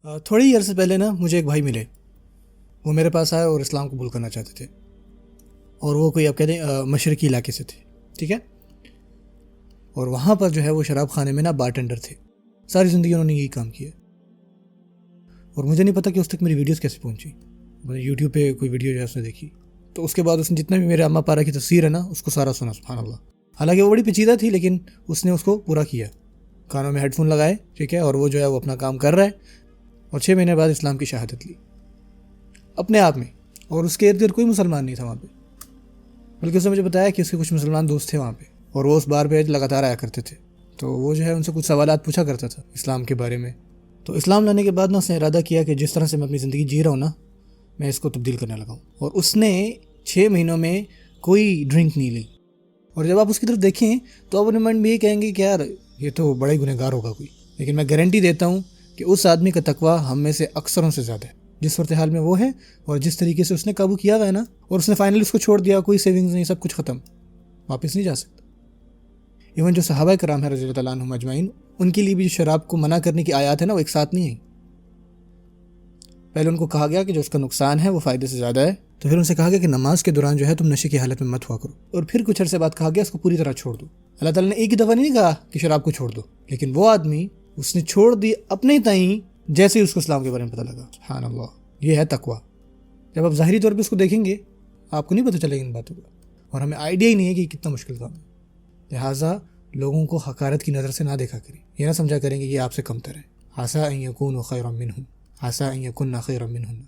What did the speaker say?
تھوڑی عرصے پہلے نا مجھے ایک بھائی ملے. وہ میرے پاس آئے اور اسلام قبول کرنا چاہتے تھے, اور وہ کوئی آپ کہتے ہیں مشرقی علاقے سے تھے, ٹھیک ہے. اور وہاں پر جو ہے وہ شراب خانے میں نا بارٹینڈر تھے. ساری زندگی انہوں نے یہی کام کیا. اور مجھے نہیں پتا کہ اس تک میری ویڈیوز کیسے پہنچی. یوٹیوب پہ کوئی ویڈیو جو ہے اس نے دیکھی, تو اس کے بعد اس نے جتنا بھی میرے اماں پارا کی تفسیر ہے نا اس کو سارا سنا. سبحان اللہ. حالانکہ وہ بڑی پیچیدہ تھی لیکن اس نے اس کو پورا کیا. کانوں میں ہیڈ فون لگائے, ٹھیک ہے, اور وہ جو ہے وہ اپنا کام کر رہا ہے, اور 6 مہینے بعد اسلام کی شہادت لی اپنے آپ میں. اور اس کے ارد گرد کوئی مسلمان نہیں تھا وہاں پہ, بلکہ اس نے مجھے بتایا کہ اس کے کچھ مسلمان دوست تھے وہاں پہ, اور وہ اس بار پہ لگاتار آیا کرتے تھے. تو وہ جو ہے ان سے کچھ سوالات پوچھا کرتا تھا اسلام کے بارے میں. تو اسلام لانے کے بعد نا اس نے ارادہ کیا کہ جس طرح سے میں اپنی زندگی جی رہا ہوں نا, میں اس کو تبدیل کرنے لگا ہوں. اور اس نے 6 مہینوں میں کوئی ڈرنک نہیں لی. اور جب آپ اس کی طرف دیکھیں تو آپ اپنے مائنڈ میں یہ کہیں گے کہ یار یہ تو بڑا ہی گنہگار ہوگا کوئی, لیکن میں گارنٹی دیتا ہوں کہ اس آدمی کا تقویٰ ہم میں سے اکثروں سے زیادہ ہے. جس صورتحال میں وہ ہے اور جس طریقے سے اس نے قابو کیا ہوا ہے نا, اور اس نے فائنلی اس کو چھوڑ دیا, کوئی سیونگز نہیں, سب کچھ ختم, واپس نہیں جا سکتا. ایون جو صحابہ کرام ہیں رضی اللہ تعالیٰ عنہم اجمعین, ان کے لیے بھی جو شراب کو منع کرنے کی آیات ہے نا وہ ایک ساتھ نہیں ہیں. پہلے ان کو کہا گیا کہ جو اس کا نقصان ہے وہ فائدے سے زیادہ ہے, تو پھر ان سے کہا گیا کہ نماز کے دوران جو ہے تم نشے کی حالت میں مت ہوا کرو, اور پھر کچھ عرصے بعد کہا گیا اس کو پوری طرح چھوڑ دو. اللہ تعالیٰ نے ایک ہی دفعہ نہیں کہا کہ شراب کو چھوڑ دو, لیکن وہ آدمی اس نے چھوڑ دی اپنے تئیں جیسے ہی اس کو اسلام کے بارے میں پتہ لگا. سبحان اللہ, یہ ہے تقویٰ. جب آپ ظاہری طور پہ اس کو دیکھیں گے آپ کو نہیں پتہ چلے گا ان باتوں کا, اور ہمیں آئیڈیا ہی نہیں ہے کہ کتنا مشکل کام ہے. لہٰذا لوگوں کو حقارت کی نظر سے نہ دیکھا کریں, یہ نہ سمجھا کریں کہ یہ آپ سے کم تر ہے. عسیٰ ان یکونوا خیرا منہم, عسیٰ ان یکن خیرا منہن.